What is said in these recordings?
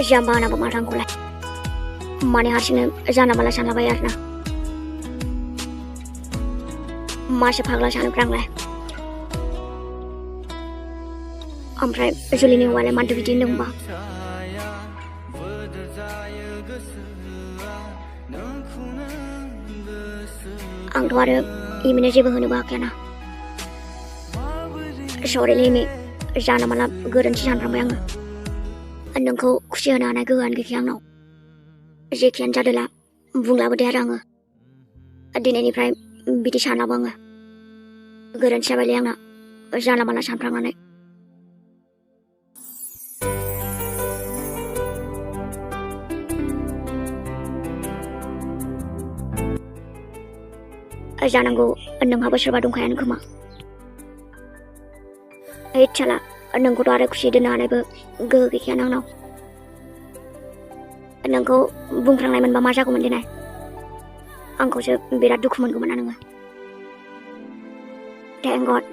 जाम्बा नाबो माथांखौलाय माने हारसिंनो जानला मानला सानलाबायो आरोना मासो फाग्ला सानोब्रा आंलाय ओमफ्राय जुलिनि हौवालाय मानोथो बिदि होनदों होनबा आंथ' आरो इमिनो जेबो होनोबो हाखायाना सरिलै इमि जानला मानला गोरोन्थि सानफ्रांबाय आङो नोंखौ खुसि होनो हानाय गोहोआनो गैखाया आंनाव जेखियानो जादोला बुंलाबो दे आरो आङो दिनैनिफ्राय बिदि सानलाबो आङो गोरोन्थि जाबायलै आंना जानला मानला सानफ्रांनानै जानांगौ नोंहाबो सोरबा दंखायानो खोमा इच्छाला नोंखौथ' आरो खुसि दोननो हानायबो गोहो गैखायानो आंनाव नोंखौ बुंफ्रांनाय मोनबा मा जागौमोन देनाय आंखौसो बिराद दुखु मोनगौमोन ना नोङो थेंक गड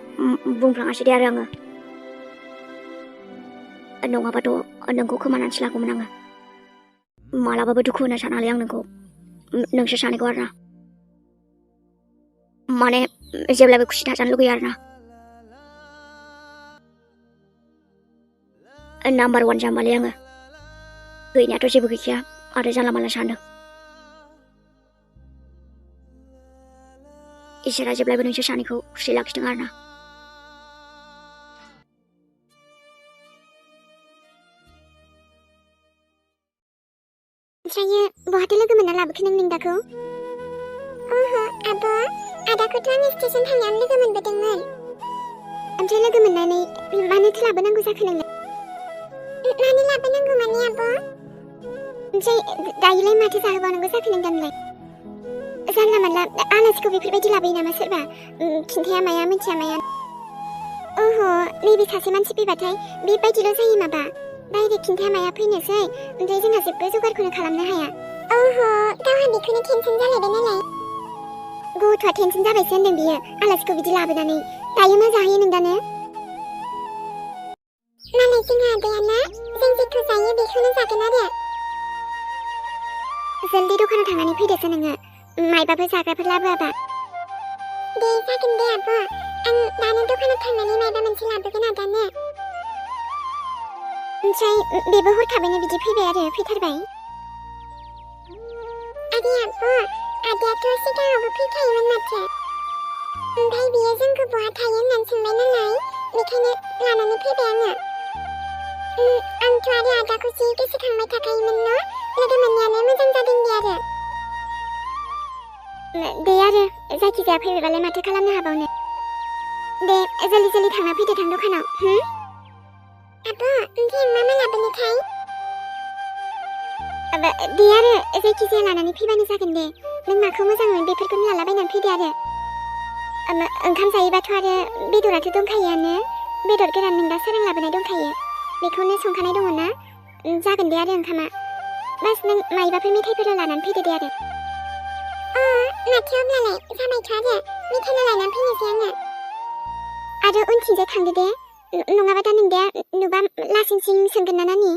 बुंफ्राङासै दे आरो आङो नङाबाथ' नोंखौ खोमानानैसो लागौमोन आङो मालाबाबो दुखु होनो सानालै आं नोंखौ नोंसोर सानैखौ आरोना माने जेब्लाबो खुसि थाजानो लुगैयो आरोना नाम्बार 1 जाम्बालै आङो गैनायाथ' जेबो गैखाया आरो जानला मानला सानदों इसोरा जेब्लाबो नोंसोर सानैखौ खुसि लाखिदों आरोना ओमफ्रायो बहाथो लोगो मोनना लाबोखो नों लिंदाखौ ओहो आब' आदाखौथ' आं स्टेसन थांनायावनो लोगो मोनबोदोंमोन ओमफ्राय लोगो मोननानै मानोथो लाबोनांगौ जाखो नोंलाय मानो लाबोनांगौ माने आब' ओमफ्राय दायोलाय माथो जाहोबावनांगौ जाखो नों दानलाय जानला मानला आलासिखौ बेफोरबायदि लाबोयो नामा सोरबा खिन्थाया माया मिथिया माया ओह नैबे सासे मानसि फैबाथाय बेबायदिल' जायो माबा डाइरेक्ट खिन्थाया माया फैनोसै ओमफ्राय जोंहा जेबो जगारखौनो खालामनो हाया ओह गावहा बेखौनो टेनसन जालायबाय नालाय गथ'आ टेनसन जाबायसो होनदों बियो आलासिखौ बिदि लाबोनानै दायो मा जाहोयो नों दानो मालाय जोंहा आदायाना जों जेखौ जायो बेखौनो जागोन आरो जल्दी दखानाव थांनानै फैदोसो नोङो मायबाफोर जाग्राफोर लाबोआबा दे जागोन दे आब' आं दानो दखानाव थांनानै मायबा मोनसे लाबोगोन आदानो ओमफ्राय बेबो हरखाबैनो बिदि फैबाय आरो फैथारबाय आदै आब' आदायाथ' सिगाङावबो फैखायोमोन माथो ओमफ्राय बियो जोंखौ बहा थायो होननानै सोंबाय नालाय बेखायनो लानानै फैबाय आङो आंथ' आरो आदाखौ जि गोसोखांबाय थाखायोमोन न' लोगो मोननायानो मोजां जादों दे आरो दे आरो जायखिजाया फैबायबालाय माथो खालामनो हाबावनो दे जल्दी थांना फैदो थां दखानाव आब' ओमफ्राय मा लाबोनोथाय दे आरो जायखिजाया लानानै फैबानो जागोन दे नों माखौ मोजां मोनो बेफोरखौनो लालाबायनानै फैदो आरो ओंखाम जायोबाथ' आरो बेदराथ' दंखायोआनो बेदर गोरान नों दा सोरां लाबोनाय दंखायो बेखौनो संखानाय दङ ना जागोन दे आरो ओंखामा बास नों मायबाफोर मेथाइफोर लानानै फैदो दे आरो माथो अब्लालाय जाबायथ' आरो मेथाइल' लानानै फैनोसै आङो आरो उनथिंजाय थांदो दे नङाबा दा नोंदाया नुबा लासिंसिं सोंगोन ना नानि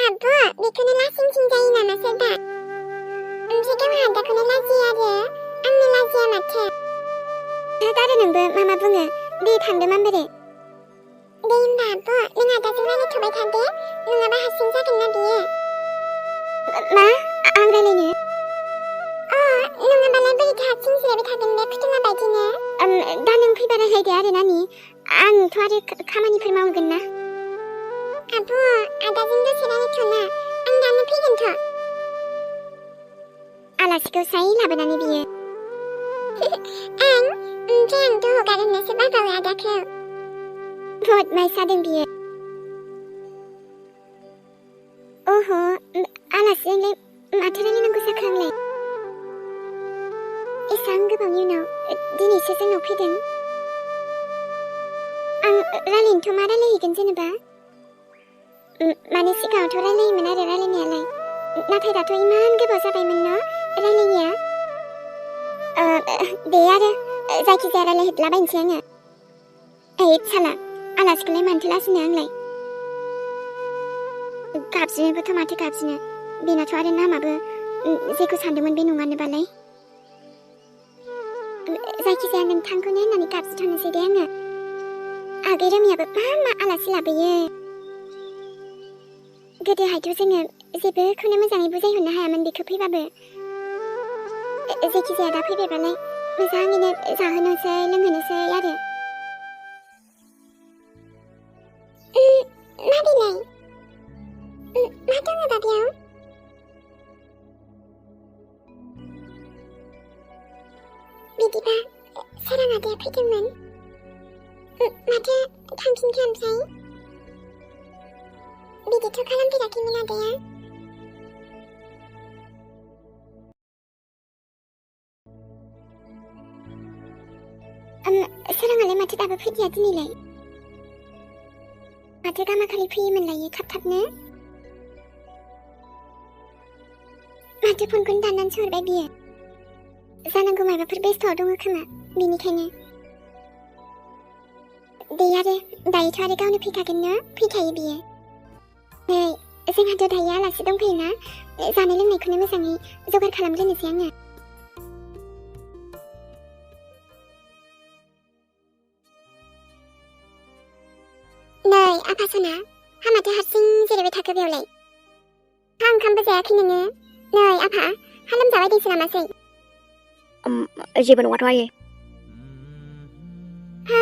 आब' बेखौनो लासिंसिं जायो नामा सोरबा ओमफ्राय गावहा आदाखौनो लाजियो आरो आंनो लाजिया माथो आरो नोंबो मा बुङो दे थांदो मामबेरे दे होनबा आब' नों आदाजों रायलायथ'बाय थादो नङाबा हारसिं जागोन ना बियो मा आं रायलायनो नङाबालाय बोरैथो हारसिं जिरायबाय थागोन बे फुथुला बायदिनो दा नों फैबा रायलायदो आरो नानि आंथ' आरो खामानिफोर मावगोन ना आब' आदाजों दसे रायलायथ'ना आं दानो फैगोनथ' आलासिखौ साइ लाबोनानै बियो ओमफ्राय आंथ' हगार होननोसो बाबावो आदाखौ बदमाइस जादों बियो ओह आलासिजोंलाय माथो रायलायनांगौ जाखो आंलाय एसां गोबावनि उनाव दिनैसो जोंनाव फैदों आं रायलायनोथ' मा रायलायहैगोन जेनेबा माने सिगाङावथ' रायलायोमोन आरो रायलायनायालाय नाथाय दाथ' इमान गोबाव जाबायमोन न' रायलायनाया दे आरो जायखिजाया रायलायहैलाबायनोसै आङो साला आलासिखौलाय मानोथो लाजिनो आंलाय गाबज्रिनोबोथ' माथो गाबज्रिनो बेनाथ' आरो नामाबो जेखौ सानदोंमोन बे नङानो बालाय जायखिजाया नोंथांखौनो होननानै गाबज्रिथ'नोसै दे आङो आगै रोमियाबो मा आलासि लाबोयो गोदोहायथ' जोङो जेबोखौनो मोजाङै बुजायहरनो हायामोन बेखौ फैबाबो जायखिजाया दा फैबायबालाय मोजाङैनो जाहोनोसै लोंहोनोसै आरो मा बिलाय मा दङबा बेयाव बिदिबा सोरां आदाया फैदोंमोन माथो थांफिनखो ओमफ्राय बिदिथ' खालामफेराखैमोन आदाया सोराङालाय माथो दाबो फैदिया दिनैलाय माथो गामाखालि फैयोमोनलायो थाब थाबनो माथो फनखौनो दाननानैसो हरबाय बियो जानांगौ माबाफोर बेस्थ'आव दङ खोमा बेनिखायनो दे आरो दायोथ' आरो गावनो फैखागोन ना फैखायो बियो नै जोंहाथ' दायो आलासि दंफैयोना जानाय लोंनायखौनो मोजाङै जगार खालामग्रोनोसै आङो नै आफा सना हामाथो हारसिं जिरायबाय थाखो बेयावलाय हा ओंखामबो जायाखै नोङो नै आफा हा लोमजाबायदोंसो नामासै जेबो नङाथ' आयै हा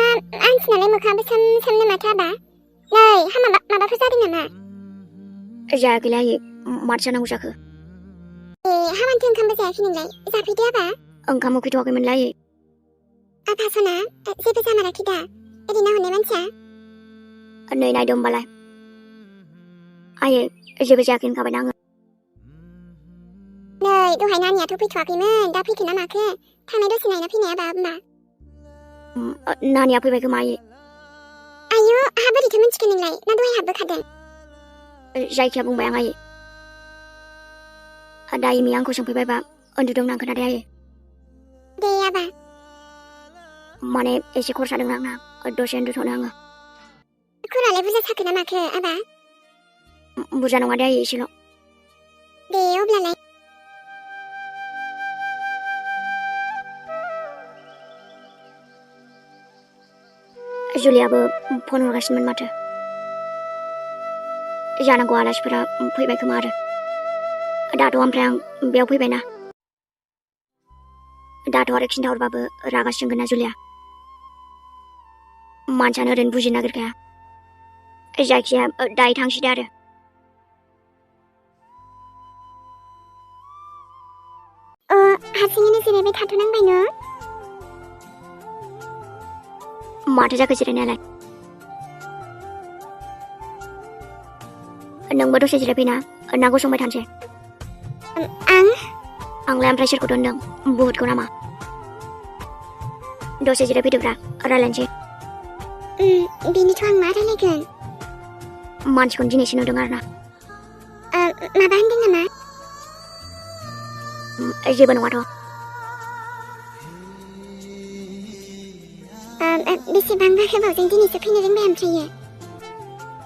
आंसिनालाय मोखाङाबो सोम सोमनो माथो आबा नै हा माबाफोर जादों नामा जायाखैलै आयै माथो जानांगौ जाखो हा मानोथो ओंखामबो जायाखै नोंलाय जाफैदो आबा ओंखाम उखैथ'वाखैमोनलै आयै आफा सना जेबो जामाराखै दा ओरैनो हरनाय मानसिया नै नायदो होमबालाय आयै जेबो जायाखै होनखाबायना आङो नै दहाय नानियाथ' फैथ'वाखैमोन दा फैखो ना माखो थांनाय दसे नायना फैनाय आबा होमबा नानिया फैबाय खोमा आयै आयु हा बोरैथो मिन्थिखो नोंलाय ना दहाय हाबबोखादों जायखिया बुंबाय आं आयै दा इमिया आंखौ सोंफैबायबा उन्दुदों होनना खोन्थादो आयै दे आबा माने एसे खर सादों आंना दसे उन्दुथ'नो आङो खर'आलाय बुरजा साखो ना माखो आबा बुरजा नङा दे आयै एसेल' दे अब्लालाय जुलियाबो फन हरगासिनोमोन माथो जानांगौ आलासिफोरा फैबाय खोमा आरो दाथ' ओमफ्राय आं बेयाव फैबायना दाथ' आरो खिन्थाहरबाबो रागा जोंगोन ना जुलिया मानसियानो ओरैनो बुजिनो नागिरखाया जायखिया दायो थांसै दे आरो हारसिङैनो जिरायबाय थाथ'नांबाय न माथो जाखो जिरायनायालाय नोंबो दसे जिरायफैना ना गसंबाय थानोसै आंलाय ओमफ्राय सोरखौथ' होनदों बुहुदखौ नामा दसे जिरायफैदोब्रा रायलायनोसै बेनिथ' आं मा रायलायगोन मानसिखौनो दिनैसो नुदों आरो ना माबा होनदों नामा जेबो नङाथ' बेसेबांबा गोबावजों दिनैसो फैनो रोंबाय ओमफ्रायो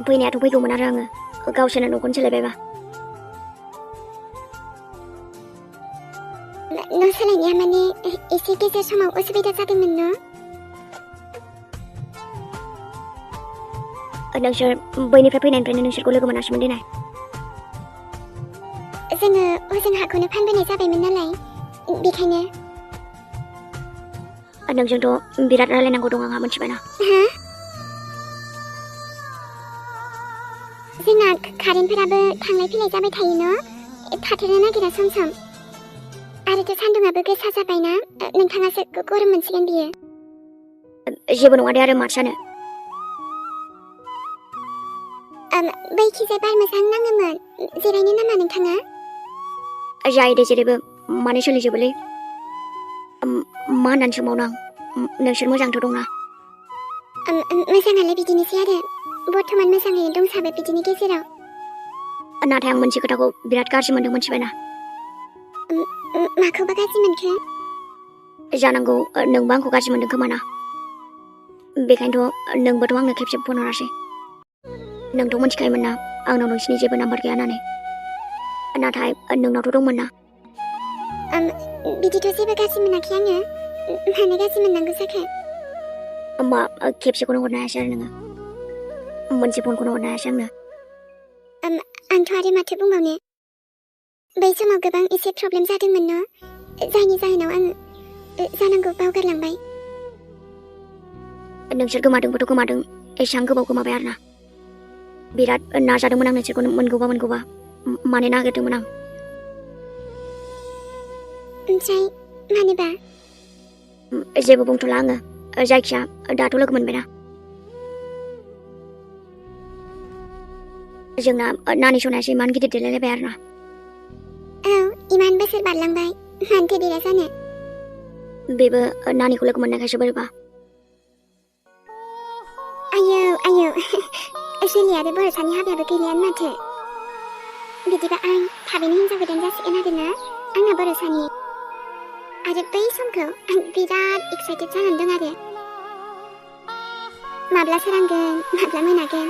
फैनायाथ' फैगौमोन आरो आङो गावसोरनो न'खौनो सोलायबायबा न' सोलायनाया माने एसे गेजेर समाव उसुबिदा जादोंमोन न नोंसोर बैनिफ्राय फैनायनिफ्रायनो नोंसोरखौ लोगो मोनासैमोन देनाय जोङो हजों हाखौनो फानबोनाय जाबायमोन नालाय बेखायनो नोंजोंथ' बिराद रायलायनांगौ दं आंहा मिथिबायना जोंना कारेन्टफोराबो थांलाय फैलाय जाबाय थायो न थाथ'नो नागिरा सम सम आरोथ' सान्दुङाबो गोसा जाबायना नोंथाङासो गरम मोनसिगोन बियो जेबो नङा दे आरो माथो जानो बैखिजाय बार मोजां नाङोमोन जिरायनो नामा नोंथाङा जायो दे जेरैबो माने सोलिजोबोलै मा होननानै सोंबावनो आं नोंसोर मोजांथ' दंना मोजाङालाय बिदिनोसै आरो बर्थमान मोजाङैनो दंसाबो बिदिनि गेजेराव नाथाय आं मोनसे खोथाखौ बिराद गाज्रि मोनदों मिथिबायना माखौबा गाज्रि मोनखो जानांगौ नोंबो आंखौ गाज्रि मोनदों खोमा ना बेखायनोथ' नोंबोथ' आंनो खेबसे फन हरासै नोंथ' मिथिखायोमोन ना आंनाव नोंसिनि जेबो नाम्बार गैया होननानै नाथाय नोंनावथ' दंमोन ना बिदिथ' जेबो गाज्रि मोनाखै आङो मानो गाज्रि मोननांगौ जाखो होमबा खेबसेखौनो हरनो हायासै आरो नोङो मोनसे फनखौनो हरनो हायासै आंनो आंथ' आरो माथो बुंबावनो बै समाव गोबां एसे प्रब्लेम जादोंमोन न जायनि जाहोनाव आं जानांगौ बावगारलांबाय नोंसोर गोमादोंबोथ' गोमादों एसेबां गोबाव गोमाबाय आरोना बिराद नाजादोंमोन आं नोंसोरखौ मोनगौबा माने नागिरदोंमोन आं ओमफ्राय मानोबा जेबो बुंथ'ला आङो जायखिया दाथ' लोगो मोनबायना जोंना नानि सनायासो इमान गिदिर देलायलायबाय आरोना औ इमान बोसोर बारलांबाय मानोथो देरा जानो बेबो नानिखौ लोगो मोननायखायसो बोरैबा आयौ जुलि आरो बर'सानि हाबायाबो गैलायानो माथो बिदिबा आं थाबैनो हिनजाव गोदान जासिगोन आरोना आंना बर'सानि आरो बै समखौ आं बिराद एक्साइटेड जानानै दं आरो माब्ला सोरांगोन माब्ला मोनागोन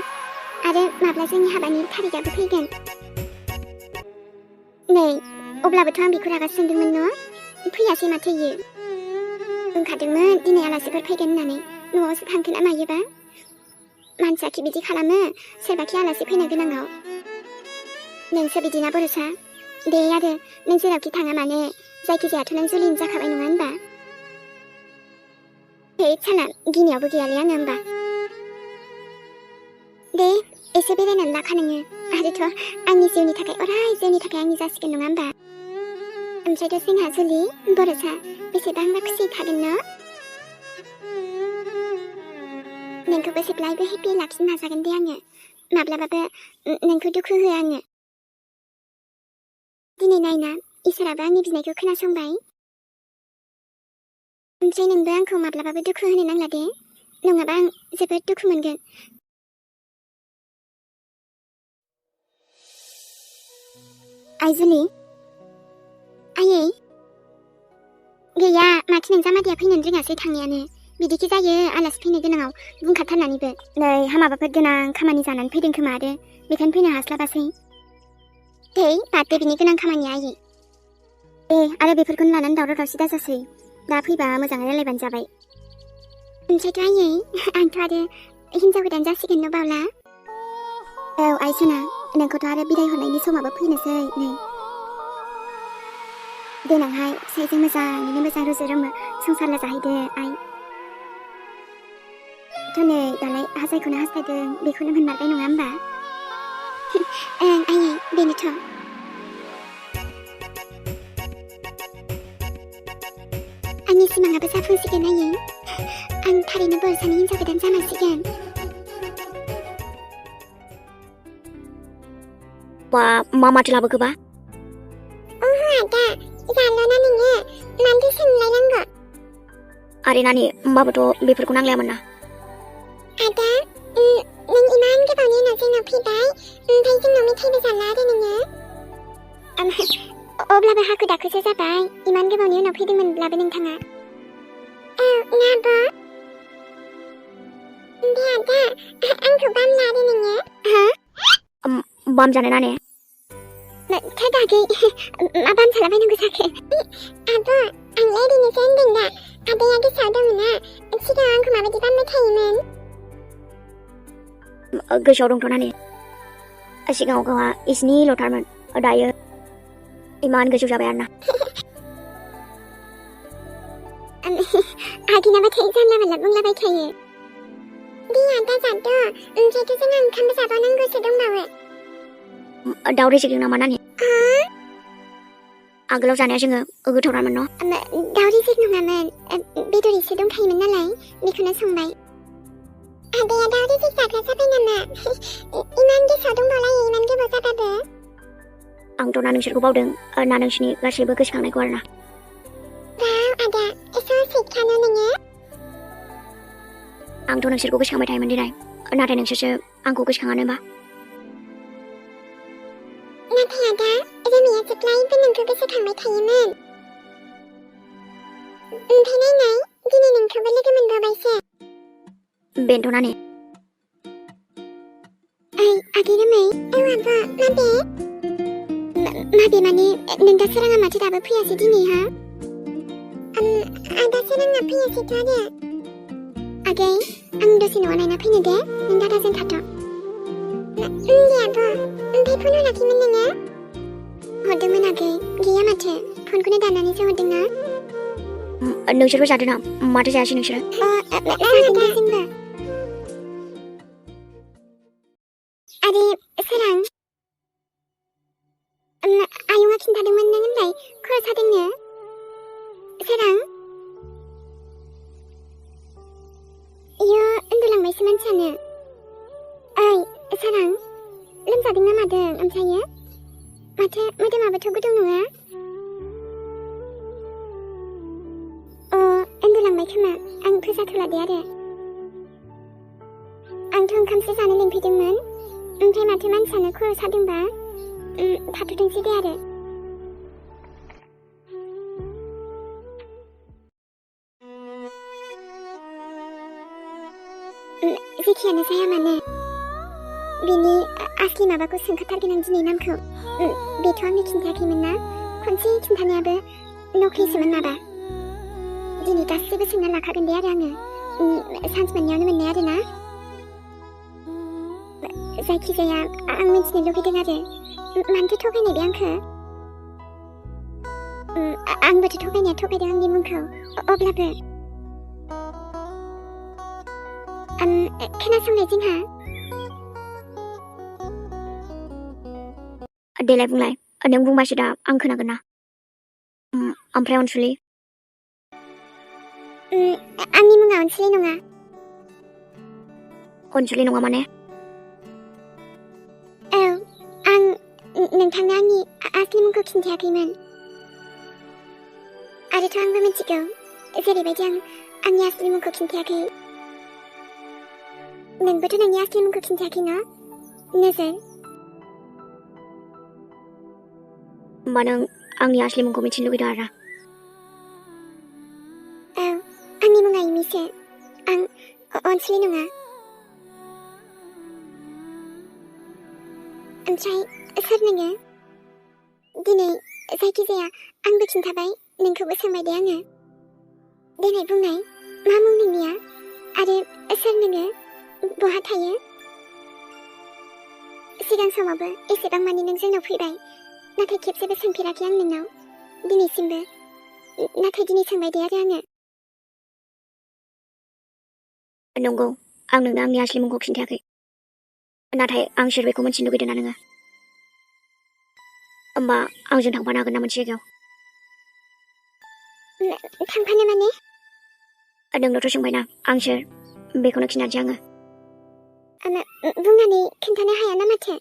आरो माब्ला जोंनि हाबानि थारिखआबो फैगोन नै अब्लाबोथ' आं बेखौ रागा जोंदोंमोन न फैयासै माथो इयो बुंखादोंमोन दिनै आलासिफोर फैगोन होननानै न'आवसो थांखो ना मायोबा मानसियाखि बिदि खालामो सोरबाखि आलासि फैनो गोनाङाव नोंसो बिदिना बर'सा दे आरो नों जेरावखि थाङा मानो जायखिजायाथ' नों जुलिनि जाखाबाय नङा होनबा हे साला गिनायावबो गैयालै आङो होनबा दे एसे बेरायनानै लाखा नोङो आरोथ' आंनि जिउनि थाखाय अराय जिउनि थाखाय आंनि जासिगोन नङा होनबा ओमफ्रायथ' जोंहा जुलि बर'सा बेसेबांबा खुसि थागोन न नोंखौबो जेब्लायबो हेपि लाखिनो नाजागोन दे आङो माब्लाबाबो नोंखौ दुखु होआ आङो दिनै नायना इसोराबो आंनि बिनायखौ खोनासंबाय ओमफ्राय नोंबो आंखौ माब्लाबाबो दुखु होनो नांला दे नङाबा आं जोबोद दुखु मोनगोन आइ जुलि आयै गैया माथो नों जामादैया फैनो रोङासै थांनायानो बिदिखि जायो आलासि फैनो गोनाङाव बुंखाथारनानैबो नै हामाबाफोर गोनां खामानि जानानै फैदों खोमा आरो बेखायनो फैनो हास्लाबासै दे बाददे बिनि गोनां खामानिया आयै दे आरो बेफोरखौनो लानानै दावराव दावसि दाजासै दा फैबा मोजाङै रायलायबानो जाबाय ओमफ्रायथ' आयै आंथ' आरो हिनजाव गोदान जासिगोन न बावला औ आइ सना नोंखौथ' आरो बिदाय हरनायनि समाबो फैनोसै नै देनांहाय फिसाइजों मोजाङैनो मोजां रुजु रुमु संसार जाहैदो आइ थ' नै दालाय हाजायखौनो हास्थायदों बेखौनो मोनमारबाय नङा होमबा ओं आयै बेनोथ' आंनि सिमाङाबो जाफुंसिगोन आयै आं थारैनो बर'सानि हिनजाव गोदान जामारसिगोन बा मा माथो लाबोखोबा ओहो आदा जानोना नोङो मानोथो सोंलायनांगौ आरे नानि होमबाबोथ' बेफोरखौ नांलायामोन ना आदा नों इमान गोबावनि उनाव जोंनाव फैबाय ओमफ्राय जोंनाव मेथाइबो जाला आरो नोङो अब्लाबो हाखु दाखुसो जाबाय इमान गोबावनि उनाव फैदोंमोनब्लाबो नोंथाङा औ ना आब' दे आदा आंखौ बामला आरो नोङो बाम जानो ना ने था दागै मा बामसालाबायनांगौ जाखो आब' आंलाय ओरैनोसो होनदों दा आदाया गोसोआव दङ ना सिगाङाव आंखौ माबायदि बामबाय थायोमोन गोसोआव दंथ' नानि सिगाङाव गावहा इसिनिल'थारमोन दायो इमान गोजौ जाबाय आरोना आगैनाबाथाय जानला मानला बुंलाबाय थायो दे आदा जाद' ओमफ्रायथ' जोंहा ओंखामबो जाबावनांगौसो दंबावो दाउ रेजेकदों नामा नानि आगोलाव जानाया जोङो गोथावथारमोन न' दाउ रेजेक नङामोन बेदर एसे दंखायोमोन नालाय बेखौनो संबाय आदाया दाउ रेजेक जाग्रा जाबाय नामा इमान गोसोआव दंबावलायो इमान गोबाव जाबाबो आंथ' ना नोंसोरखौ बावदों ना नोंसिनि गासैबो गोसोखांनायखौ आरोना वाव आदा एसे सैखानो नोङो आंथ' नोंसोरखौ गोसोखांबाय थायोमोन दिनै नाथाय नोंसोरसो आंखौ गोसोखाङानोबा नाथाय आदा रोमिया जेब्लायबो नोंखौ गोसोखांबाय थायोमोन ओमफ्राय नायनाय दिनै नोंखौबो लोगो मोनबावबायसो बेनोथ' नानि आगै रोमै औ आब' माबे माबे माने नों दा सोराङा माथो दाबो फैयासै दिनै हा आदा सोराङा फैयासैथ' आरो आगै आं दसे न'आव नायना फैनो दे नों दादाजों थाथ' दे आब' ओमफ्राय फन हराखैमोन नोङो हरदोंमोन आगै गैया माथो फनखौनो दाननानैसो हरदोंना नोंसोरबो जादों ना माथो जायासै नोंसोरो जादों दे जोंबो आरे सोरां आयंआ खिन्थादोंमोन नों होनलाय खर' सादोंनो सोरां इयो उन्दुलांबायसो मानसियानो ओइ सोरां लोमजादों ना मादों ओमफ्रायो माथो मोदोमाबोथ' गुदुं नङा उन्दुलांबाय खोमा आं फोजाथ'ला दे आरो आंथ' ओंखामसो जानो लिंफैदोंमोन ओमफ्राय माथो मानसियानो खर' सादोंबा थाथ'थोंसै दे आरो जेखियानो जाया मानो बिनि आसलि माबाखौ सोंखाथारगोन आं दिनै नामखौ बेथ' आंनो खिन्थायाखैमोन ना खनसे खिन्थानायाबो नख्लिसोमोन माबा दिनै गासैबो सोंना लाखागोन दे आरो आङो सान्स मोननायावनो मोननाय आरो ना जायखिजाया आं मिन्थिनो लुगैदों आरो मानोथो थगायनाय बे आंखौ आंबोथ' थगायदों आंनि मुंखौ अब्लाबो खोनासंनाय जोंहा देलाय बुंलाय नों बुंबासो दा आं खोनागोन ना ओमफ्राय अनसुलि आंनि मुङा अनसुलि नङा अनसुलि नङा माने औ आं नोंथांनो आंनि आसलि मुंखौ खिन्थायाखैमोन आरोथ' आंबो मिथिगौ जेरैबायदि आं आंनि आसलि मुंखौ खिन्थायाखै नोंबोथ' नोंनि आसलि मुंखौ खिन्थायाखै ना नोजोर होमबा नों आंनि आसलि मुंखौ मिथिनो लुगैदों आरोना औ आंनि मुङा इमिसो आं अनसुलि नङा ओमफ्राय सोर नोङो दिनै जायखिजाया आंबो खिन्थाबाय नोंखौबो सोंबाय दे आङो देनाय बुंनाय मा मुं नोंनिया आरो सोर नोङो बहा थायो सिगां समावबो एसेबां मानि नों जोंनाव फैबाय नाथाय खेबसेबो सोंफेराखै आं नोंनाव दिनैसिमबो नाथाय दिनै सोंबाय दे आरो आङो नंगौ आं नोंनो आंनि आसलि मुंखौ खिन्थायाखै नाथाय आं सोर बेखौ मिथिनो लुगैदों ना नोङो होमबा आंजों थांफानो हागोन ना मोनसे जायगायाव थांफानो माने नोंनावथ' सोंबायना आं सोर बेखौनो खिन्थानोसै आङो बुंनानै खिन्थानो हाया ना माथो